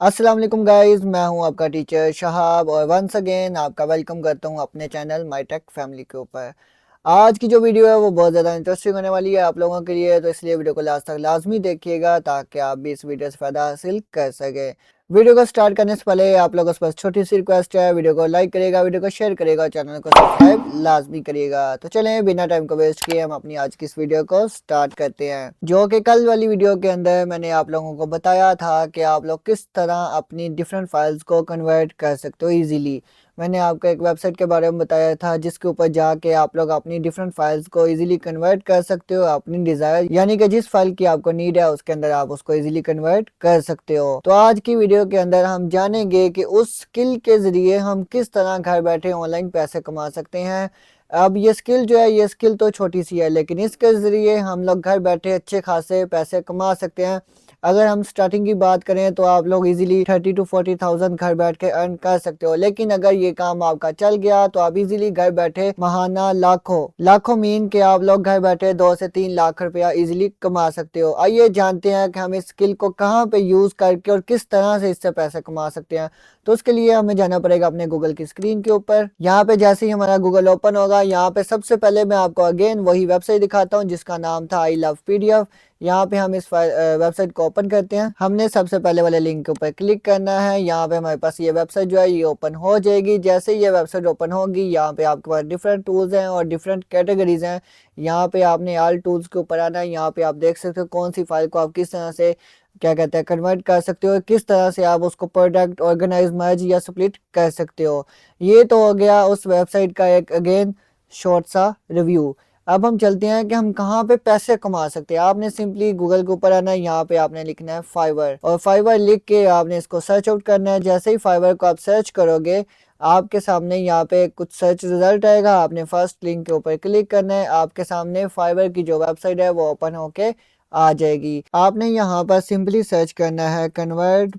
अस्सलाम वालेकुम गाइस, मैं हूं आपका टीचर शहाब और वंस अगेन आपका वेलकम करता हूं अपने चैनल माई टेक फैमिली के ऊपर। आज की जो वीडियो है वो बहुत ज़्यादा इंटरेस्टिंग होने वाली है आप लोगों के लिए, तो इसलिए वीडियो को लास्ट तक लाजमी देखिएगा ताकि आप भी इस वीडियो से फ़ायदा हासिल कर सकें। वीडियो को स्टार्ट करने से पहले आप लोगों से बस छोटी सी रिक्वेस्ट है, वीडियो को लाइक करिएगा, वीडियो को शेयर करिएगा, चैनल को सब्सक्राइब लाजमी करिएगा। तो चलें बिना टाइम को वेस्ट किए हम अपनी आज की इस वीडियो को स्टार्ट करते हैं। जो कि कल वाली वीडियो के अंदर मैंने आप लोगों को बताया था कि आप लोग किस तरह अपनी डिफरेंट फाइल्स को कन्वर्ट कर सकते हो ईजिली। मैंने आपको एक वेबसाइट के बारे में बताया था जिसके ऊपर जाके आप लोग अपनी डिफरेंट फाइल्स को इजीली कन्वर्ट कर सकते हो अपनी डिजायर, यानी कि जिस फाइल की आपको नीड है उसके अंदर आप उसको इजीली कन्वर्ट कर सकते हो। तो आज की वीडियो के अंदर हम जानेंगे कि उस स्किल के जरिए हम किस तरह घर बैठे ऑनलाइन पैसे कमा सकते हैं। अब ये स्किल जो है, ये स्किल तो छोटी सी है, लेकिन इसके ज़रिए हम लोग घर बैठे अच्छे खासे पैसे कमा सकते हैं। अगर हम स्टार्टिंग की बात करें तो आप लोग इजीली 30 to 40,000 घर बैठ के अर्न कर सकते हो, लेकिन अगर ये काम आपका चल गया तो आप इजीली घर बैठे महाना लाखों मीन के आप लोग घर बैठे 2 से 3 लाख रुपया इजीली कमा सकते हो। आइए जानते हैं कि हम इस स्किल को कहाँ पे यूज़ करके और किस तरह से इससे पैसे कमा सकते हैं। तो उसके लिए हमें जाना पड़ेगा अपने गूगल की स्क्रीन के ऊपर। यहाँ पे जैसे ही हमारा गूगल ओपन होगा, यहाँ पे सबसे पहले मैं आपको अगेन वही वेबसाइट दिखाता हूँ जिसका नाम था आई लव पीडीएफ। यहाँ पे हम इस वेबसाइट को ओपन करते हैं। हमने सबसे पहले वाले लिंक के ऊपर क्लिक करना है। यहाँ पे हमारे पास ये वेबसाइट जो है ये ओपन हो जाएगी। जैसे ये वेबसाइट ओपन होगी, यहाँ पे आपके पास डिफरेंट टूल्स हैं और डिफरेंट कैटेगरीज हैं। यहाँ पे आपने ऑल टूल्स के ऊपर आना है। यहाँ पे आप देख सकते हो कौन सी फाइल को आप किस तरह से क्या कहते हैं कन्वर्ट कर सकते हो, किस तरह से आप उसको प्रोडक्ट ऑर्गेनाइज मर्ज या स्प्लिट कर सकते हो। ये तो हो गया उस वेबसाइट का एक अगेन शॉर्ट सा रिव्यू। अब हम चलते हैं कि हम कहाँ पे पैसे कमा सकते हैं। आपने सिंपली गूगल के ऊपर आना है, यहाँ पे आपने लिखना है फाइवर, और फाइवर लिख के आपने इसको सर्च आउट करना है। जैसे ही फाइवर को आप सर्च करोगे, आपके सामने यहाँ पे कुछ सर्च रिजल्ट आएगा। आपने फर्स्ट लिंक के ऊपर क्लिक करना है। आपके सामने फाइवर की जो वेबसाइट है वो ओपन होके आ जाएगी। आपने यहाँ पर सिंपली सर्च करना है कन्वर्ट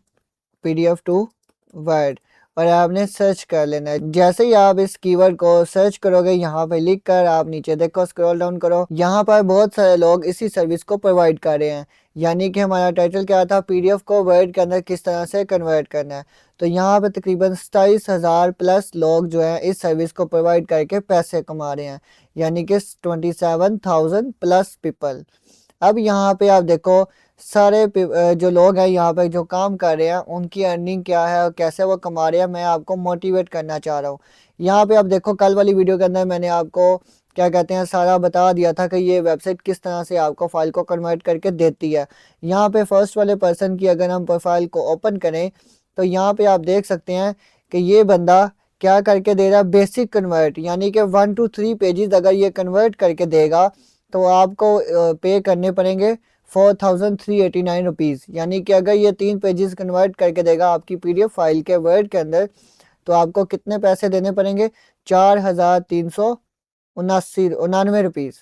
पीडीएफ टू वर्ड, और आपने सर्च कर लेना है। जैसे ही आप इस कीवर्ड को सर्च करोगे, यहाँ पे लिख कर आप नीचे देखो, स्क्रॉल डाउन करो, यहाँ पर बहुत सारे लोग इसी सर्विस को प्रोवाइड कर रहे हैं। यानी कि हमारा टाइटल क्या था, पीडीएफ को वर्ड के अंदर किस तरह से कन्वर्ट करना है। तो यहाँ पे तकरीबन 27,000 प्लस लोग जो है इस सर्विस को प्रोवाइड करके पैसे कमा रहे हैं, यानी कि 27,000 प्लस पीपल। अब यहाँ पे आप देखो सारे जो लोग हैं यहाँ पे जो काम कर रहे हैं उनकी अर्निंग क्या है और कैसे वो कमा रहे हैं, मैं आपको मोटिवेट करना चाह रहा हूँ। यहाँ पे आप देखो कल वाली वीडियो के अंदर मैंने आपको क्या कहते हैं सारा बता दिया था कि ये वेबसाइट किस तरह से आपको फाइल को कन्वर्ट करके देती है। यहाँ पे फर्स्ट वाले पर्सन की अगर हम प्रोफाइल को ओपन करें तो यहाँ पे आप देख सकते हैं कि ये बंदा क्या करके दे रहा है, बेसिक कन्वर्ट, यानी कि 1 to 3 पेजेस अगर ये कन्वर्ट करके देगा तो आपको पे करने पड़ेंगे 4,389 रुपीज़। यानी कि अगर ये 3 पेजेस कन्वर्ट करके देगा आपकी पीडीएफ फाइल के वर्ड के अंदर, तो आपको कितने पैसे देने पड़ेंगे, 4,399 रुपीज़,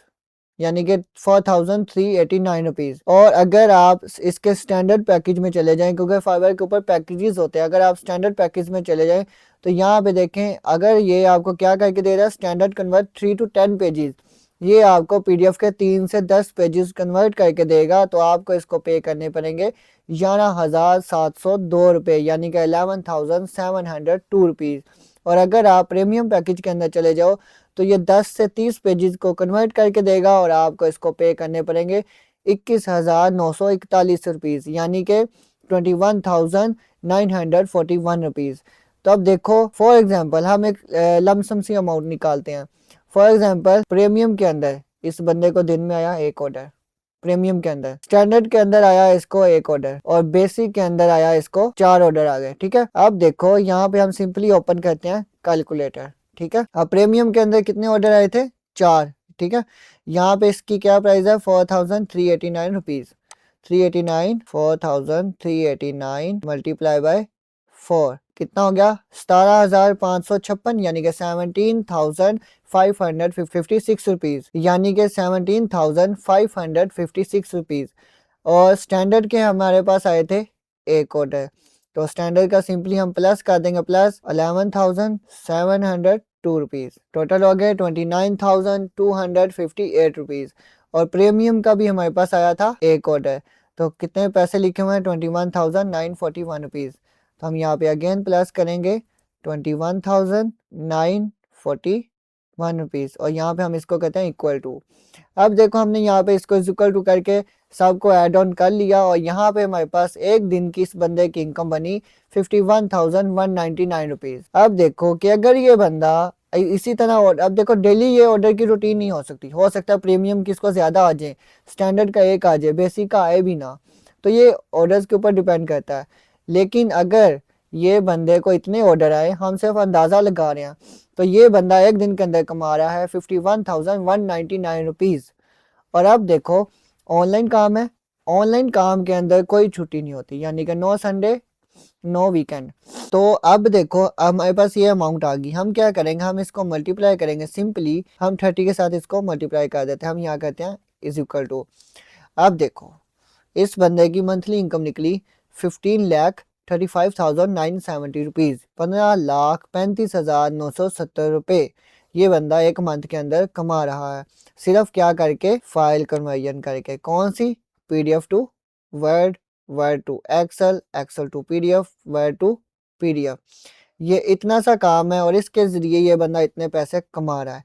यानी कि 4,389 रुपीज़। और अगर आप इसके स्टैंडर्ड पैकेज में चले जाएं, क्योंकि फाइवर के ऊपर पैकेजेस होते हैं, अगर आप स्टैंडर्ड पैकेज में चले जाएं तो यहाँ पे देखें अगर ये आपको क्या करके दे रहा है, स्टैंडर्ड कन्वर्ट 3 to 10 पेजेस, ये आपको पीडीएफ के 3 से 10 पेजेस कन्वर्ट करके देगा। तो आपको इसको पे करने पड़ेंगे 11,702 रुपये, यानी कि 11,702 रुपीज़। और अगर आप प्रीमियम पैकेज के अंदर चले जाओ तो ये 10 से 30 पेजेस को कन्वर्ट करके देगा और आपको इसको पे करने पड़ेंगे 21,941 रुपीज़, यानी कि 21,941 रुपीज़। तो अब देखो फॉर एग्जांपल हम एक लमसम सी अमाउंट निकालते हैं। फॉर एग्जांपल प्रीमियम के अंदर इस बंदे को दिन में आया एक ऑर्डर, प्रीमियम के अंदर, स्टैंडर्ड के अंदर आया इसको एक ऑर्डर, और बेसिक के अंदर आया इसको 4 ऑर्डर आ गए। ठीक है, अब देखो यहाँ पे हम सिंपली ओपन करते हैं कैलकुलेटर। ठीक है, अब प्रीमियम के अंदर कितने ऑर्डर आए थे, 4। ठीक है, यहाँ पे इसकी क्या प्राइस है, 4,389 रुपीज। 389 4,389 मल्टीप्लाई बाय 4 कितना हो गया, 17,556, यानी कि 17,556 रुपीज, यानी कि 17,556 रुपीज। और स्टैंडर्ड के हमारे पास आए थे एक ऑर्डर, तो स्टैंडर्ड का सिंपली हम प्लस कर देंगे, प्लस 11,702 रुपीज, टोटल हो गए 29,258 रुपीज। और प्रीमियम का भी हमारे पास आया था एक ऑर्डर, तो कितने पैसे लिखे हुए हैं 21,941 रुपीज़। तो हम यहाँ पे अगेन प्लस करेंगे 21,941 रुपीज़ और यहाँ पे हम इसको कहते हैं इक्वल टू। अब देखो हमने यहाँ पे इसको इक्वल टू करके सबको ऐड ऑन कर लिया और यहाँ पे हमारे पास एक दिन की इस बंदे की इनकम बनी 51,199 रुपीज़। अब देखो कि अगर ये बंदा इसी तरह, अब देखो डेली ये ऑर्डर की रूटीन नहीं हो सकती, हो सकता है प्रीमियम किसको ज़्यादा आ जाए, स्टैंडर्ड का एक आ जाए, बेसिक का आए भी ना, तो ये ऑर्डर्स के ऊपर डिपेंड करता है। लेकिन अगर ये बंदे को इतने ऑर्डर आए, हम सिर्फ अंदाज़ा लगा रहे हैं, तो ये बंदा एक दिन के अंदर कमा रहा है 51,199 रुपीज़। और अब देखो ऑनलाइन काम है, ऑनलाइन काम के अंदर कोई छुट्टी नहीं होती, यानी कि नो संडे नो वीकेंड। तो अब देखो हमारे पास ये अमाउंट आ गई, हम क्या करेंगे, हम इसको मल्टीप्लाई करेंगे, सिंपली हम 30 के साथ इसको मल्टीप्लाई कर देते हैं, हम यहाँ कहते हैं इज इक्वल टू। अब देखो इस बंदे की मंथली इनकम निकली 15,35,970 रुपीज़, 15,35,970 रुपये ये बंदा एक मंथ के अंदर कमा रहा है, सिर्फ क्या करके, फाइल कन्वर्जन करके। कौन सी, PDF to word, word to excel, excel to PDF, word to PDF। ये इतना सा काम है और इसके ज़रिए ये बंदा इतने पैसे कमा रहा है।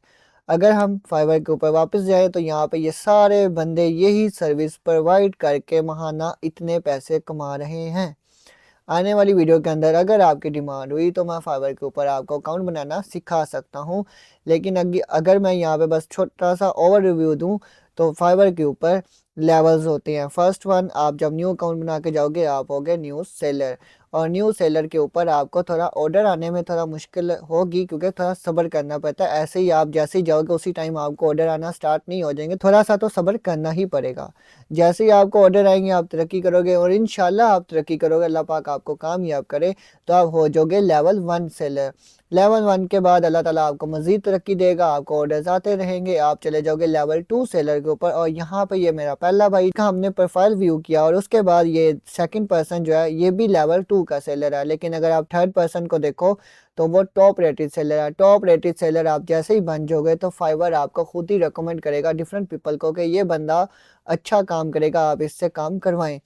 अगर हम फाइवर के ऊपर वापस जाएं तो यहाँ पे ये सारे बंदे यही सर्विस प्रोवाइड करके महाना इतने पैसे कमा रहे हैं। आने वाली वीडियो के अंदर अगर आपकी डिमांड हुई तो मैं फाइवर के ऊपर आपको अकाउंट बनाना सिखा सकता हूँ, लेकिन अगर मैं यहाँ पे बस छोटा सा ओवर रिव्यू दूँ तो फाइवर के ऊपर लेवल्स होते हैं। फर्स्ट वन, आप जब न्यू अकाउंट बना के जाओगे आप होगे न्यू सेलर, और न्यू सेलर के ऊपर आपको थोड़ा ऑर्डर आने में थोड़ा मुश्किल होगी क्योंकि थोड़ा सब्र करना पड़ता है। ऐसे ही आप जैसे ही जाओगे उसी टाइम आपको ऑर्डर आना स्टार्ट नहीं हो जाएंगे, थोड़ा सा तो सब्र करना ही पड़ेगा। जैसे ही आपको ऑर्डर आएंगे आप तरक्की करोगे और इंशाल्लाह आप तरक्की करोगे, अल्लाह पाक आपको कामयाब करे, तो आप हो जाओगे लेवल 1 सेलर। लेवल 1 के बाद अल्लाह ताला आपको मज़ीद तरक्की देगा, आपको ऑर्डर्स आते रहेंगे, आप चले जाओगे लेवल 2 सेलर के ऊपर। और यहाँ पे ये मेरा पहला भाई का हमने प्रोफाइल व्यू किया और उसके बाद ये सेकंड पर्सन जो है ये भी लेवल 2 का सेलर है, लेकिन अगर आप थर्ड पर्सन को देखो तो वो टॉप रेटेड सेलर है। टॉप रेटेड सेलर आप जैसे ही बन जाओगे तो फाइवर आपको खुद ही रिकमेंड करेगा डिफरेंट पीपल को कि ये बंदा अच्छा काम करेगा, आप इससे काम करवाएं।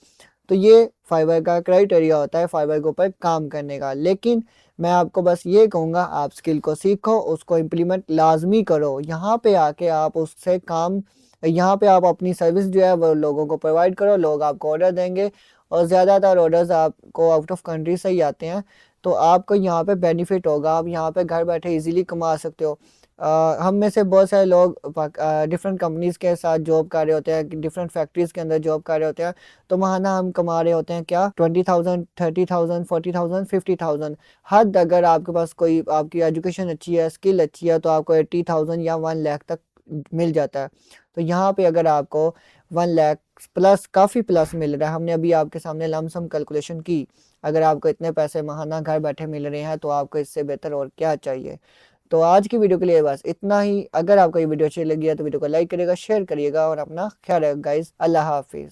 तो ये फाइवर का क्राइटेरिया होता है फाइवर के ऊपर काम करने का। लेकिन मैं आपको बस ये कहूँगा आप स्किल को सीखो, उसको इम्प्लीमेंट लाजमी करो, यहाँ पे आके आप उससे काम, यहाँ पे आप अपनी सर्विस जो है वो लोगों को प्रोवाइड करो, लोग आपको ऑर्डर देंगे और ज़्यादातर ऑर्डर्स आपको आउट ऑफ कंट्री से ही आते हैं, तो आपको यहाँ पे बेनिफिट होगा, आप यहाँ पे घर बैठे इजीली कमा सकते हो। हम में से बहुत सारे लोग डिफरेंट कंपनीज़ के साथ जॉब कर रहे होते हैं, डिफरेंट फैक्ट्रीज़ के अंदर जॉब कर रहे होते हैं, तो वहाँ ना हम कमा रहे होते हैं क्या 20,000, 30,000, 40,000, 50,000 हद। अगर आपके पास कोई आपकी एजुकेशन अच्छी है, स्किल अच्छी है, तो आपको 80,000 या 1 लाख तक मिल जाता है। तो यहाँ पे अगर आपको 1 लाख प्लस, काफ़ी प्लस मिल रहा है, हमने अभी आपके सामने लमसम कैलकुलेशन की, अगर आपको इतने पैसे महाना घर बैठे मिल रहे हैं तो आपको इससे बेहतर और क्या चाहिए। तो आज की वीडियो के लिए बस इतना ही। अगर आपको ये वीडियो अच्छी लगी है तो वीडियो को लाइक करिएगा, शेयर करिएगा और अपना ख्याल रखिएगा गाइस। अल्लाह हाफिज़।